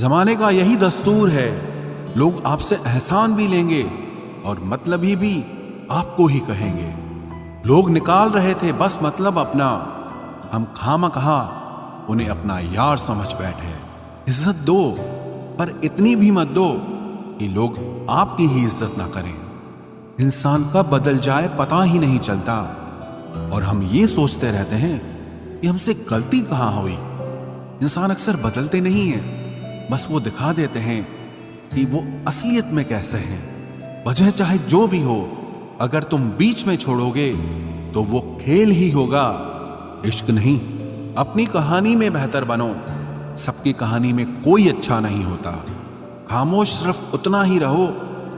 जमाने का यही दस्तूर है, लोग आपसे एहसान भी लेंगे और मतलबी भी आपको ही कहेंगे। लोग निकाल रहे थे बस मतलब अपना, हम खामखा उन्हें अपना यार समझ बैठे। इज्जत दो, पर इतनी भी मत दो कि लोग आपकी ही इज्जत ना करें। इंसान कब बदल जाए पता ही नहीं चलता, और हम ये सोचते रहते हैं कि हमसे गलती कहाँ हुई। इंसान अक्सर बदलते नहीं हैं, बस वो दिखा देते हैं कि वो असलियत में कैसे हैं। वजह चाहे जो भी हो, अगर तुम बीच में छोड़ोगे तो वो खेल ही होगा, इश्क नहीं। अपनी कहानी में बेहतर बनो, सबकी कहानी में कोई अच्छा नहीं होता। खामोश सिर्फ उतना ही रहो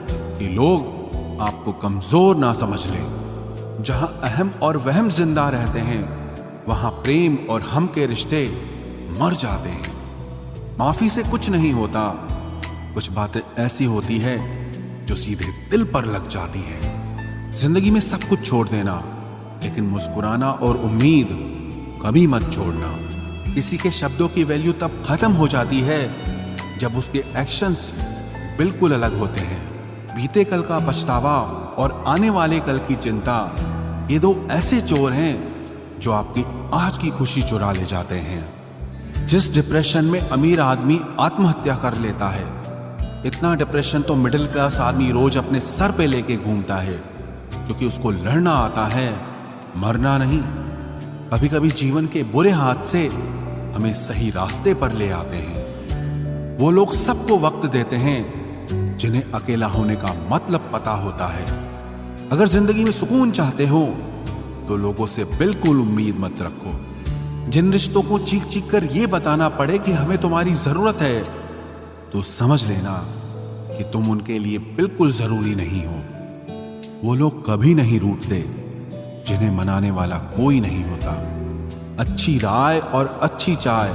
कि लोग आपको कमजोर ना समझ लें। जहां अहम और वहम जिंदा रहते हैं, वहां प्रेम और हम के रिश्ते मर जाते हैं। माफी से कुछ नहीं होता, कुछ बातें ऐसी होती है जो सीधे दिल पर लग जाती हैं। जिंदगी में सब कुछ छोड़ देना, लेकिन मुस्कुराना और उम्मीद कभी मत छोड़ना। किसी के शब्दों की वैल्यू तब खत्म हो जाती है जब उसके एक्शंस बिल्कुल अलग होते हैं। बीते कल का पछतावा और आने वाले कल की चिंता, ये दो ऐसे चोर हैं जो आपकी आज की खुशी चुरा ले जाते हैं। जिस डिप्रेशन में अमीर आदमी आत्महत्या कर लेता है, इतना डिप्रेशन तो मिडिल क्लास आदमी रोज अपने सर पे लेके घूमता है, क्योंकि उसको लड़ना आता है, मरना नहीं। कभी कभी जीवन के बुरे हाथ से हमें सही रास्ते पर ले आते हैं। वो लोग सबको वक्त देते हैं जिन्हें अकेला होने का मतलब पता होता है। अगर जिंदगी में सुकून चाहते हो तो लोगों से बिल्कुल उम्मीद मत रखो। जिन रिश्तों को चीख चीख कर ये बताना पड़े कि हमें तुम्हारी जरूरत है, तो समझ लेना कि तुम उनके लिए बिल्कुल जरूरी नहीं हो। वो लोग कभी नहीं रूठते जिन्हें मनाने वाला कोई नहीं होता। अच्छी राय और अच्छी चाय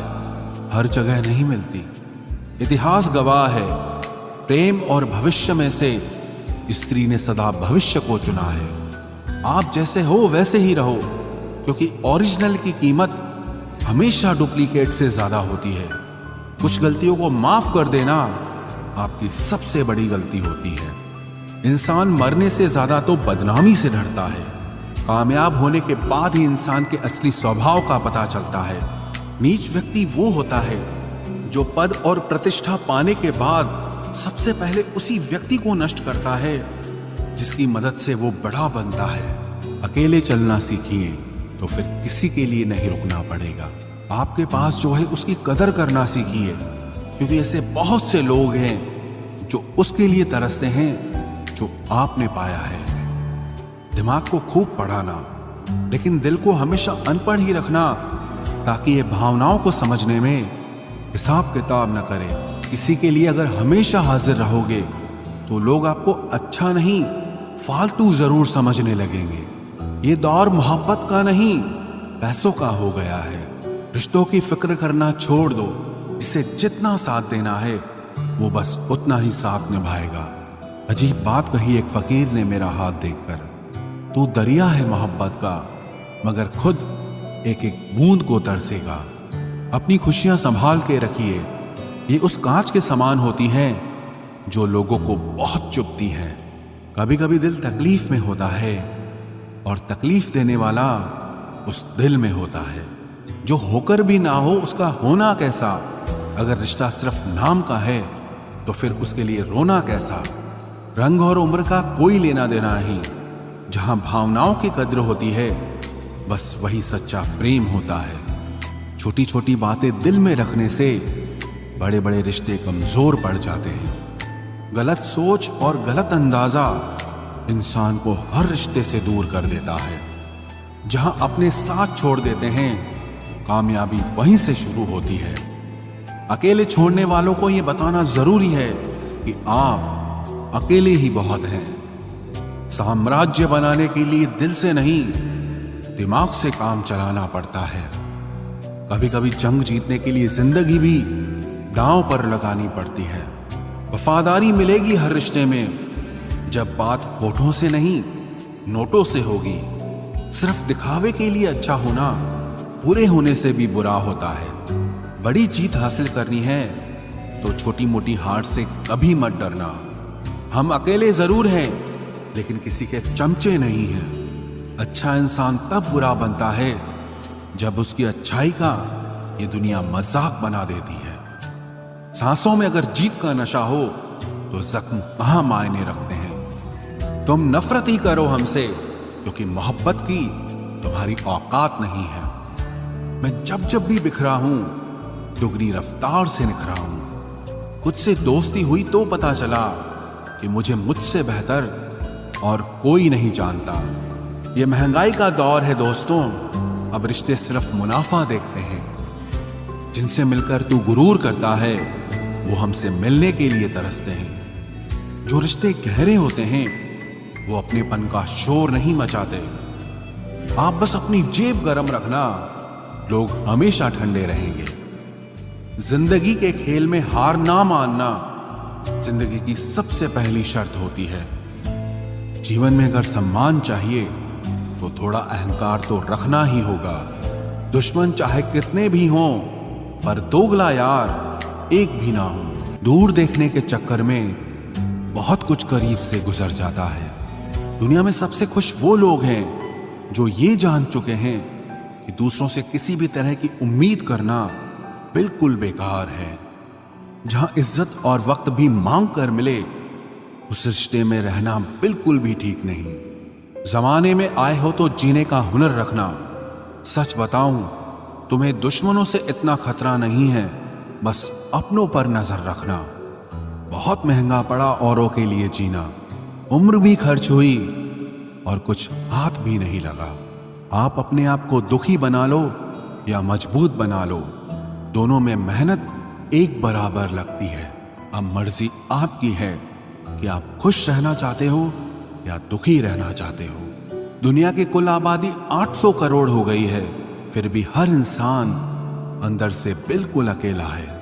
हर जगह नहीं मिलती। इतिहास गवाह है, प्रेम और भविष्य में से स्त्री ने सदा भविष्य को चुना है। आप जैसे हो वैसे ही रहो, क्योंकि ओरिजिनल की कीमत हमेशा डुप्लीकेट से ज्यादा होती है। कुछ गलतियों को माफ कर देना आपकी सबसे बड़ी गलती होती है। इंसान मरने से ज्यादा तो बदनामी से डरता है। कामयाब होने के बाद ही इंसान के असली स्वभाव का पता चलता है। नीच व्यक्ति वो होता है जो पद और प्रतिष्ठा पाने के बाद सबसे पहले उसी व्यक्ति को नष्ट करता है जिसकी मदद से वो बड़ा बनता है। अकेले चलना सीखिए तो फिर किसी के लिए नहीं रुकना पड़ेगा। आपके पास जो है उसकी कदर करना सीखिए, क्योंकि ऐसे बहुत से लोग हैं जो उसके लिए तरसते हैं जो आपने पाया है। दिमाग को खूब पढ़ाना, लेकिन दिल को हमेशा अनपढ़ ही रखना, ताकि ये भावनाओं को समझने में हिसाब किताब न करे। किसी के लिए अगर हमेशा हाजिर रहोगे तो लोग आपको अच्छा नहीं, फालतू जरूर समझने लगेंगे। ये दौर मोहब्बत का नहीं, पैसों का हो गया है। रिश्तों की फिक्र करना छोड़ दो। जिसे जितना साथ देना है वो बस उतना ही साथ निभाएगा। अजीब बात कही एक फकीर ने मेरा हाथ देखकर, तू दरिया है मोहब्बत का, मगर खुद एक एक बूंद को तरसेगा। अपनी खुशियां संभाल के रखिए, ये उस कांच के समान होती हैं जो लोगों को बहुत चुभती हैं। कभी कभी दिल तकलीफ में होता है और तकलीफ देने वाला उस दिल में होता है। जो होकर भी ना हो उसका होना कैसा। अगर रिश्ता सिर्फ नाम का है तो फिर उसके लिए रोना कैसा। रंग और उम्र का कोई लेना देना नहीं। जहां भावनाओं की कद्र होती है बस वही सच्चा प्रेम होता है। छोटी छोटी बातें दिल में रखने से बड़े बड़े रिश्ते कमजोर पड़ जाते हैं। गलत सोच और गलत अंदाजा इंसान को हर रिश्ते से दूर कर देता है। जहां अपने साथ छोड़ देते हैं, कामयाबी वहीं से शुरू होती है। अकेले छोड़ने वालों को यह बताना जरूरी है कि आप अकेले ही बहुत हैं। साम्राज्य बनाने के लिए दिल से नहीं, दिमाग से काम चलाना पड़ता है। कभी कभी जंग जीतने के लिए जिंदगी भी दांव पर लगानी पड़ती है। वफादारी मिलेगी हर रिश्ते में, जब बात होठों से नहीं नोटों से होगी। सिर्फ दिखावे के लिए अच्छा होना पूरे होने से भी बुरा होता है। बड़ी जीत हासिल करनी है तो छोटी मोटी हार से कभी मत डरना। हम अकेले जरूर हैं, लेकिन किसी के चमचे नहीं हैं। अच्छा इंसान तब बुरा बनता है जब उसकी अच्छाई का ये दुनिया मजाक बना देती है। सांसों में अगर जीत का नशा हो तो जख्म कहां मायने रखते हैं। तुम नफरत ही करो हमसे, क्योंकि मोहब्बत की तुम्हारी औकात नहीं है। मैं जब जब भी बिखरा हूं, दुगनी रफ्तार से निखरा हूं। खुद से दोस्ती हुई तो पता चला कि मुझे मुझसे बेहतर और कोई नहीं जानता। ये महंगाई का दौर है दोस्तों, अब रिश्ते सिर्फ मुनाफा देखते हैं। जिनसे मिलकर तू गुरूर करता है, वो हमसे मिलने के लिए तरसते हैं। जो रिश्ते गहरे होते हैं, वो अपनेपन का शोर नहीं मचाते। आप बस अपनी जेब गरम रखना, लोग हमेशा ठंडे रहेंगे। जिंदगी के खेल में हार ना मानना जिंदगी की सबसे पहली शर्त होती है। जीवन में अगर सम्मान चाहिए तो थोड़ा अहंकार तो रखना ही होगा। दुश्मन चाहे कितने भी हों, पर दोगला यार एक भी ना हो। दूर देखने के चक्कर में बहुत कुछ करीब से गुजर जाता है। दुनिया में सबसे खुश वो लोग हैं जो ये जान चुके हैं कि दूसरों से किसी भी तरह की उम्मीद करना बिल्कुल बेकार है। जहां इज्जत और वक्त भी मांग कर मिले, उस रिश्ते में रहना बिल्कुल भी ठीक नहीं। जमाने में आए हो तो जीने का हुनर रखना। सच बताऊं, तुम्हें दुश्मनों से इतना खतरा नहीं है, बस अपनों पर नजर रखना। बहुत महंगा पड़ा औरों के लिए जीना। उम्र भी खर्च हुई और कुछ हाथ भी नहीं लगा। आप अपने आप को दुखी बना लो या मजबूत बना लो, दोनों में मेहनत एक बराबर लगती है। अब मर्जी आपकी है कि आप खुश रहना चाहते हो या दुखी रहना चाहते हो। दुनिया की कुल आबादी 800 करोड़ हो गई है, फिर भी हर इंसान अंदर से बिल्कुल अकेला है।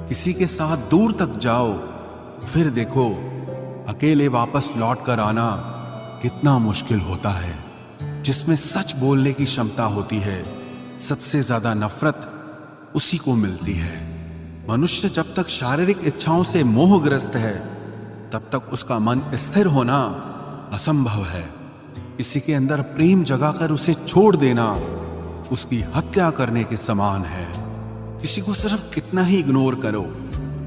किसी के साथ दूर तक जाओ, फिर देखो अकेले वापस लौट कर आना कितना मुश्किल होता है। जिसमें सच बोलने की क्षमता होती है, सबसे ज्यादा नफरत उसी को मिलती है। मनुष्य जब तक शारीरिक इच्छाओं से मोहग्रस्त है, तब तक उसका मन स्थिर होना असंभव है। किसी के अंदर प्रेम जगाकर उसे छोड़ देना उसकी हत्या करने के समान है। किसी को सिर्फ इतना ही इग्नोर करो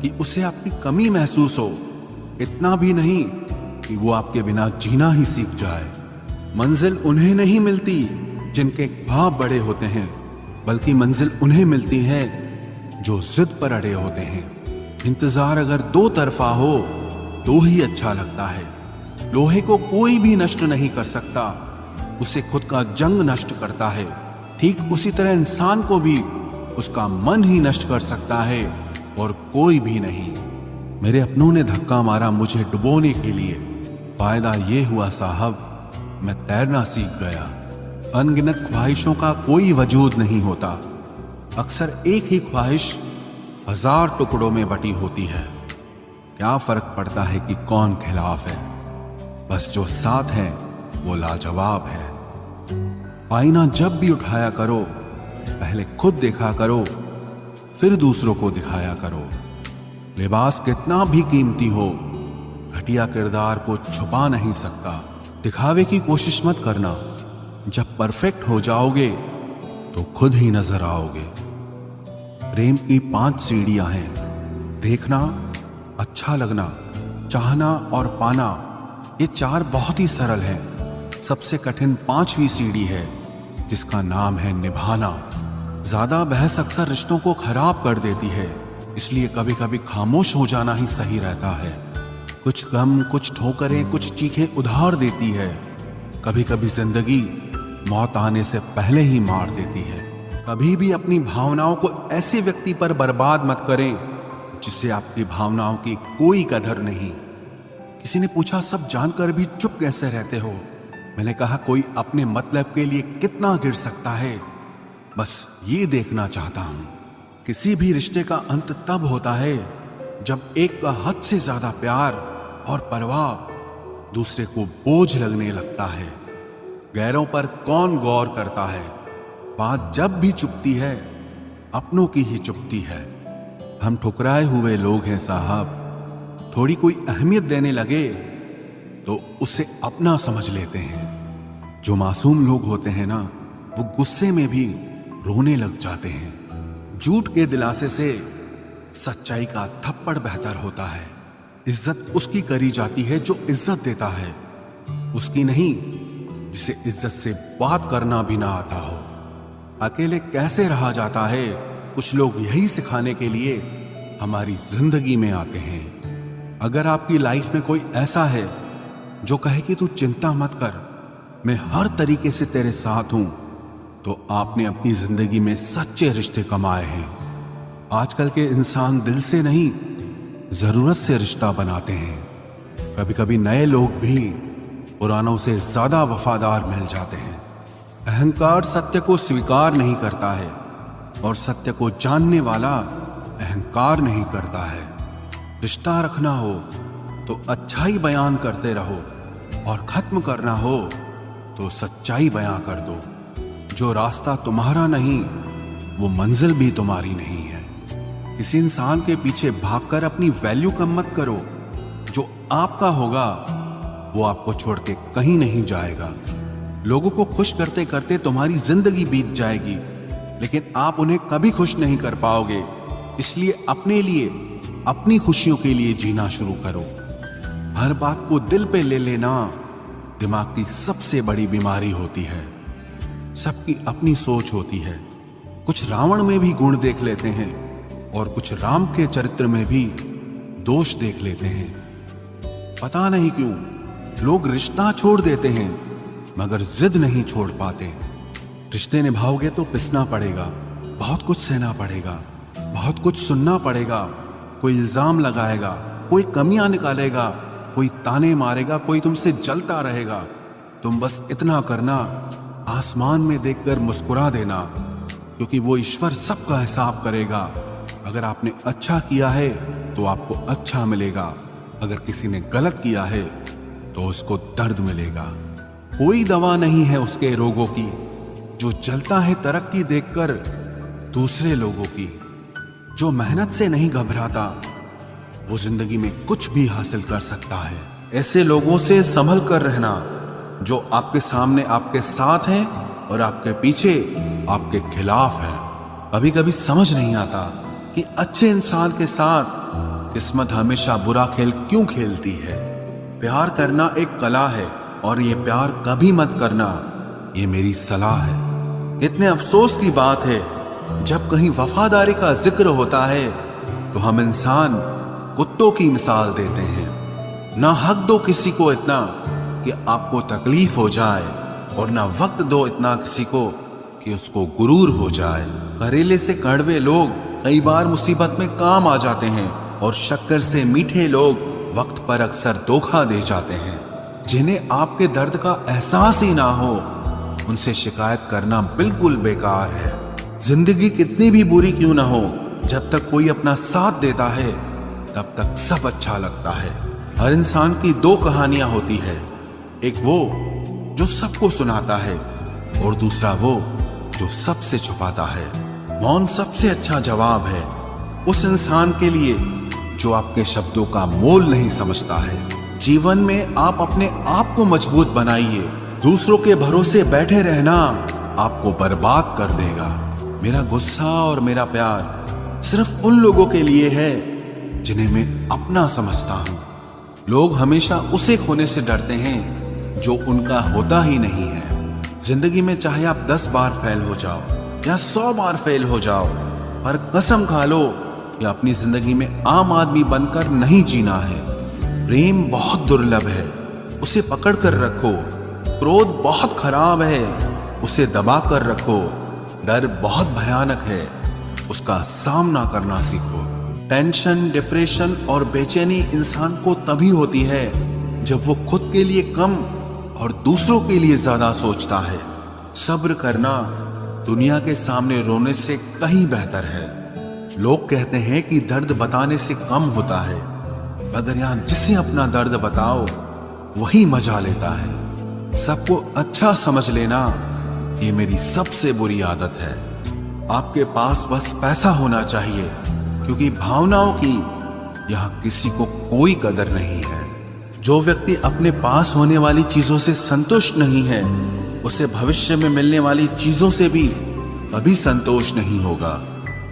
कि उसे आपकी कमी महसूस हो, इतना भी नहीं कि वो आपके बिना जीना ही सीख जाए। मंजिल उन्हें नहीं मिलती जिनके ख्वाब बड़े होते हैं, बल्कि मंजिल उन्हें मिलती है जो जिद पर अड़े होते हैं। इंतजार अगर दो तरफा हो तो ही अच्छा लगता है। लोहे को कोई भी नष्ट नहीं कर सकता, उसे खुद का जंग नष्ट करता है। ठीक उसी तरह इंसान को भी उसका मन ही नष्ट कर सकता है और कोई भी नहीं। मेरे अपनों ने धक्का मारा मुझे डुबोने के लिए। फायदा ये हुआ साहब, मैं तैरना सीख गया। अनगिनत ख्वाहिशों का कोई वजूद नहीं होता। अक्सर एक ही ख्वाहिश 1000 टुकड़ों में बटी होती है। क्या फर्क पड़ता है कि कौन खिलाफ है, बस जो साथ है वो लाजवाब है। आईना जब भी उठाया करो, पहले खुद देखा करो, फिर दूसरों को दिखाया करो। लिबास कितना भी कीमती हो, घटिया किरदार को छुपा नहीं सकता। दिखावे की कोशिश मत करना, जब परफेक्ट हो जाओगे तो खुद ही नजर आओगे। प्रेम की 5 सीढ़ियां हैं। देखना, अच्छा लगना, चाहना और पाना, ये 4 बहुत ही सरल हैं। सबसे कठिन 5वीं सीढ़ी है, जिसका नाम है निभाना। ज्यादा बहस अक्सर रिश्तों को खराब कर देती है, इसलिए कभी कभी खामोश हो जाना ही सही रहता है। कुछ गम, कुछ ठोकरें, कुछ चीखें उधार देती है। कभी कभी जिंदगी मौत आने से पहले ही मार देती है। कभी भी अपनी भावनाओं को ऐसे व्यक्ति पर बर्बाद मत करें जिससे आपकी भावनाओं की कोई कदर नहीं। किसी ने पूछा, सब जानकर भी चुप कैसे रहते हो? मैंने कहा, कोई अपने मतलब के लिए कितना गिर सकता है, बस ये देखना चाहता हूं। किसी भी रिश्ते का अंत तब होता है जब एक का हद से ज्यादा प्यार और परवाह दूसरे को बोझ लगने लगता है। गैरों पर कौन गौर करता है? बात जब भी चुपती है, अपनों की ही चुपती है। हम ठुकराए हुए लोग हैं साहब। थोड़ी कोई अहमियत देने लगे तो उसे अपना समझ लेते हैं। जो मासूम लोग होते हैं ना, वो गुस्से में भी रोने लग जाते हैं। झूठ के दिलासे से सच्चाई का थप्पड़ बेहतर होता है। इज्जत उसकी करी जाती है जो इज्जत देता है, उसकी नहीं जिसे इज्जत से बात करना भी ना आता हो। अकेले कैसे रहा जाता है, कुछ लोग यही सिखाने के लिए हमारी जिंदगी में आते हैं। अगर आपकी लाइफ में कोई ऐसा है जो कहे कि तू चिंता मत कर, मैं हर तरीके से तेरे साथ हूं, तो आपने अपनी जिंदगी में सच्चे रिश्ते कमाए हैं। आजकल के इंसान दिल से नहीं, जरूरत से रिश्ता बनाते हैं। कभी कभी नए लोग भी पुरानों से ज्यादा वफादार मिल जाते हैं। अहंकार सत्य को स्वीकार नहीं करता है और सत्य को जानने वाला अहंकार नहीं करता है। रिश्ता रखना हो तो अच्छाई बयान करते रहो और खत्म करना हो तो सच्चाई बयां कर दो। जो रास्ता तुम्हारा नहीं, वो मंजिल भी तुम्हारी नहीं है। किसी इंसान के पीछे भागकर अपनी वैल्यू कम मत करो। जो आपका होगा वो आपको छोड़ के कहीं नहीं जाएगा। लोगों को खुश करते करते तुम्हारी जिंदगी बीत जाएगी, लेकिन आप उन्हें कभी खुश नहीं कर पाओगे। इसलिए अपने लिए, अपनी खुशियों के लिए जीना शुरू करो। हर बात को दिल पे ले लेना दिमाग की सबसे बड़ी बीमारी होती है। सबकी अपनी सोच होती है। कुछ रावण में भी गुण देख लेते हैं और कुछ राम के चरित्र में भी दोष देख लेते हैं। पता नहीं क्यों लोग रिश्ता छोड़ देते हैं मगर जिद नहीं छोड़ पाते। रिश्ते निभाओगे तो पिसना पड़ेगा, बहुत कुछ सहना पड़ेगा, बहुत कुछ सुनना पड़ेगा। कोई इल्जाम लगाएगा, कोई कमियां निकालेगा, कोई ताने मारेगा, कोई तुमसे जलता रहेगा। तुम बस इतना करना, आसमान में देखकर मुस्कुरा देना, क्योंकि वो ईश्वर सबका हिसाब करेगा। अगर आपने अच्छा किया है तो आपको अच्छा मिलेगा, अगर किसी ने गलत किया है तो उसको दर्द मिलेगा। कोई दवा नहीं है उसके रोगों की जो जलता है तरक्की देखकर दूसरे लोगों की। जो मेहनत से नहीं घबराता वो जिंदगी में कुछ भी हासिल कर सकता है। ऐसे लोगों से संभल कर रहना जो आपके सामने आपके साथ हैं और आपके पीछे आपके खिलाफ है। कभी कभी समझ नहीं आता कि अच्छे इंसान के साथ किस्मत हमेशा बुरा खेल क्यों खेलती है। प्यार करना एक कला है और ये प्यार कभी मत करना, ये मेरी सलाह है। इतने अफसोस की बात है जब कहीं वफादारी का जिक्र होता है तो हम इंसान कुत्तों की मिसाल देते हैं। ना हक दो किसी को इतना कि आपको तकलीफ हो जाए और ना वक्त दो इतना किसी को कि उसको गुरूर हो जाए। करेले से कड़वे लोग कई बार मुसीबत में काम आ जाते हैं और शक्कर से मीठे लोग वक्त पर अक्सर धोखा दे जाते हैं। जिन्हें आपके दर्द का एहसास ही ना हो उनसे शिकायत करना बिल्कुल बेकार है। जिंदगी कितनी भी बुरी क्यों ना हो, जब तक कोई अपना साथ देता है तब तक सब अच्छा लगता है। हर इंसान की दो कहानियां होती है, एक वो जो सबको सुनाता है और दूसरा वो जो सबसे छुपाता है। मौन सबसे अच्छा जवाब है उस इंसान के लिए जो आपके शब्दों का मोल नहीं समझता है। जीवन में आप अपने आप को मजबूत बनाइए। दूसरों के भरोसे बैठे रहना आपको बर्बाद कर देगा। मेरा गुस्सा और मेरा प्यार सिर्फ उन लोगों के लिए है जिन्हें मैं अपना समझता हूं। लोग हमेशा उसे खोने से डरते हैं जो उनका होता ही नहीं है। जिंदगी में चाहे आप 10 बार फेल हो जाओ या 100 बार फेल हो जाओ, पर कसम खा लो कि अपनी जिंदगी में आम आदमी बनकर नहीं जीना है। प्रेम बहुत दुर्लभ है, उसे पकड़ कर रखो। क्रोध बहुत खराब है, उसे दबा कर रखो। डर बहुत भयानक है, उसका सामना करना सीखो। टेंशन, डिप्रेशन और बेचैनी इंसान को तभी होती है जब वो खुद के लिए कम और दूसरों के लिए ज्यादा सोचता है। सब्र करना दुनिया के सामने रोने से कहीं बेहतर है। लोग कहते हैं कि दर्द बताने से कम होता है, मगर यहाँ जिसे अपना दर्द बताओ वही मजा लेता है। सबको अच्छा समझ लेना ये मेरी सबसे बुरी आदत है। आपके पास बस पैसा होना चाहिए, क्योंकि भावनाओं की यहाँ किसी को कोई कदर नहीं है। जो व्यक्ति अपने पास होने वाली चीजों से संतुष्ट नहीं है, उसे भविष्य में मिलने वाली चीजों से भी कभी संतोष नहीं होगा।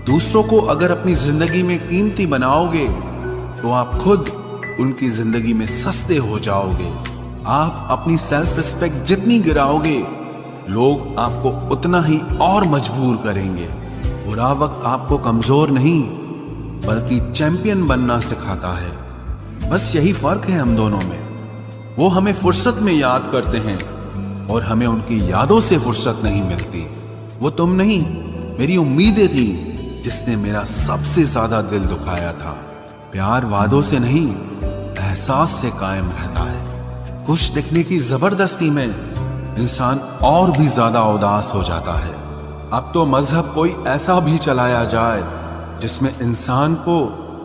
दूसरों को अगर अपनी जिंदगी में कीमती बनाओगे तो आप खुद उनकी जिंदगी में सस्ते हो जाओगे। आप अपनी सेल्फ रिस्पेक्ट जितनी गिराओगे, लोग आपको उतना ही और मजबूर करेंगे। बुरा वक्त आपको कमजोर नहीं बल्कि चैंपियन बनना सिखाता है। बस यही फर्क है हम दोनों में। वो हमें फुर्सत में याद करते हैं और हमें उनकी यादों से फुर्सत नहीं मिलती। वो तुम नहीं, मेरी उम्मीदें थी जिसने मेरा सबसे ज्यादा दिल दुखाया था। प्यार वादों से नहीं, एहसास से कायम रहता है। खुश दिखने की जबरदस्ती में इंसान और भी ज्यादा उदास हो जाता है। अब तो मजहब कोई ऐसा भी चलाया जाए जिसमें इंसान को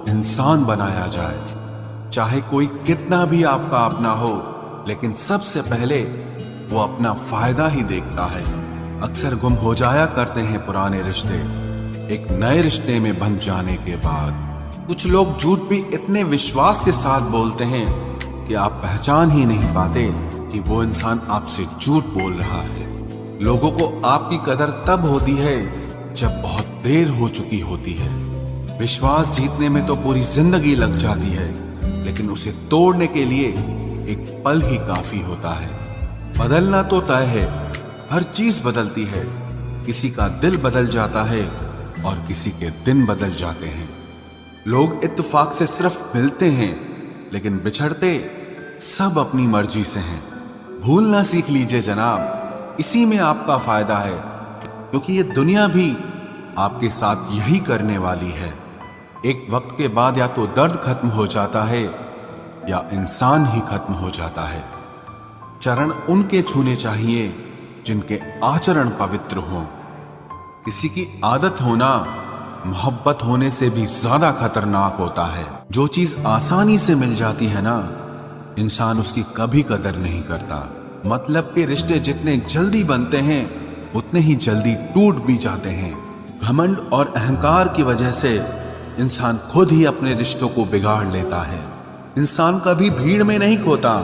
इंसान बनाया जाए। चाहे कोई कितना भी आपका अपना हो, लेकिन सबसे पहले वो अपना फायदा ही देखता है। अक्सर गुम हो जाया करते हैं पुराने रिश्ते एक नए रिश्ते में बन जाने के बाद। कुछ लोग झूठ भी इतने विश्वास के साथ बोलते हैं कि आप पहचान ही नहीं पाते कि वो इंसान आपसे झूठ बोल रहा है। लोगों को आपकी कदर तब होती है जब बहुत देर हो चुकी होती है। विश्वास जीतने में तो पूरी जिंदगी लग जाती है, लेकिन उसे तोड़ने के लिए एक पल ही काफी होता है। बदलना तो तय है, हर चीज बदलती है। किसी का दिल बदल जाता है और किसी के दिन बदल जाते हैं। लोग इत्तेफाक से सिर्फ मिलते हैं, लेकिन बिछड़ते सब अपनी मर्जी से हैं। भूलना सीख लीजिए जनाब, इसी में आपका फायदा है, क्योंकि ये दुनिया भी आपके साथ यही करने वाली है। एक वक्त के बाद या तो दर्द खत्म हो जाता है या इंसान ही खत्म हो जाता है। चरण उनके छूने चाहिए जिनके आचरण पवित्र हों। किसी की आदत होना मोहब्बत होने से भी ज्यादा खतरनाक होता है। जो चीज आसानी से मिल जाती है ना, इंसान उसकी कभी कदर नहीं करता। मतलब के रिश्ते जितने जल्दी बनते हैं उतने ही जल्दी टूट भी जाते हैं। घमंड और अहंकार की वजह से इंसान खुद ही अपने रिश्तों को बिगाड़ लेता है। इंसान कभी भीड़ में नहीं खोता,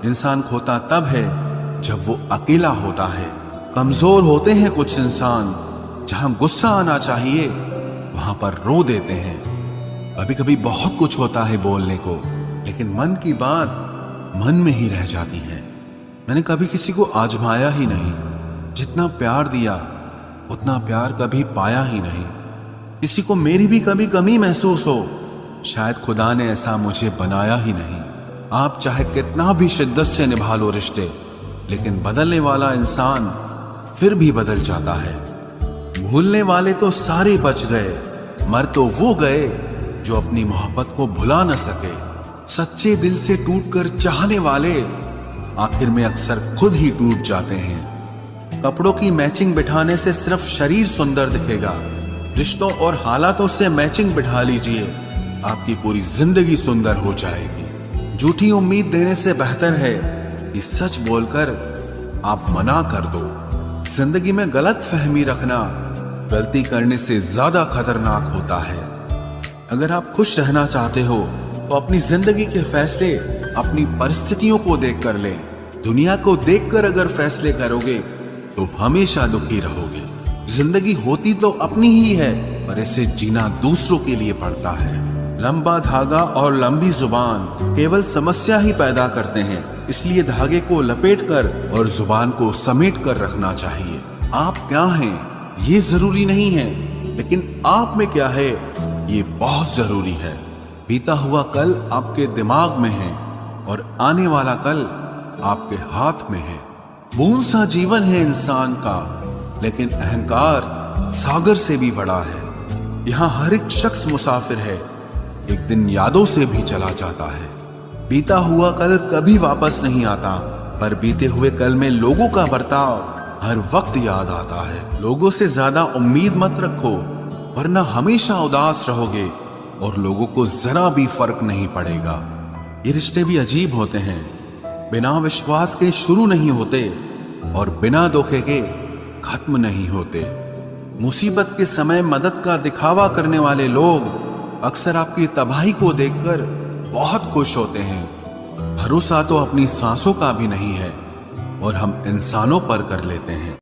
इंसान खोता तब है जब वो अकेला होता है। कमजोर होते हैं कुछ इंसान, जहां गुस्सा आना चाहिए वहां पर रो देते हैं। कभी कभी बहुत कुछ होता है बोलने को, लेकिन मन की बात मन में ही रह जाती है। मैंने कभी किसी को आजमाया ही नहीं। जितना प्यार दिया उतना प्यार कभी पाया ही नहीं। किसी को मेरी भी कभी कमी महसूस हो, शायद खुदा ने ऐसा मुझे बनाया ही नहीं। आप चाहे कितना भी शिद्दत से निभा लो रिश्ते, लेकिन बदलने वाला इंसान फिर भी बदल जाता है। भूलने वाले तो सारे बच गए, मर तो वो गए जो अपनी मोहब्बत को भुला न सके। सच्चे दिल से टूटकर चाहने वाले आखिर में अक्सर खुद ही टूट जाते हैं। कपड़ों की मैचिंग बिठाने से सिर्फ शरीर सुंदर दिखेगा। रिश्तों और हालातों से मैचिंग बिठा लीजिए, आपकी पूरी जिंदगी सुंदर हो जाएगी। झूठी उम्मीद देने से बेहतर है कि सच बोलकर आप मना कर दो। जिंदगी में गलत फहमी रखना गलती करने से ज्यादा खतरनाक होता है। अगर आप खुश रहना चाहते हो तो अपनी जिंदगी के फैसले अपनी परिस्थितियों को देखकर लें। दुनिया को देखकर अगर फैसले करोगे तो हमेशा दुखी रहोगे। जिंदगी होती तो अपनी ही है, पर इसे जीना दूसरों के लिए पड़ता है। लंबा धागा और लंबी जुबान केवल समस्या ही पैदा करते हैं, इसलिए धागे को लपेटकर और जुबान को समेट कर रखना चाहिए। आप क्या हैं ये जरूरी नहीं है, लेकिन आप में क्या है ये बहुत जरूरी है। बीता हुआ कल आपके दिमाग में है और आने वाला कल आपके हाथ में है। बूंद सा जीवन है इंसान का, लेकिन अहंकार सागर से भी बड़ा है। यहाँ हर एक शख्स मुसाफिर है, एक दिन यादों से भी चला जाता है। बीता हुआ कल कभी वापस नहीं आता, पर बीते हुए कल में लोगों का बर्ताव हर वक्त याद आता है। लोगों से ज्यादा उम्मीद मत रखो, वरना हमेशा उदास रहोगे और लोगों को जरा भी फर्क नहीं पड़ेगा। ये रिश्ते भी अजीब होते हैं, बिना विश्वास के शुरू नहीं होते और बिना धोखे के खत्म नहीं होते। मुसीबत के समय मदद का दिखावा करने वाले लोग अक्सर आपकी तबाही को देखकर बहुत खुश होते हैं। भरोसा तो अपनी सांसों का भी नहीं है और हम इंसानों पर कर लेते हैं।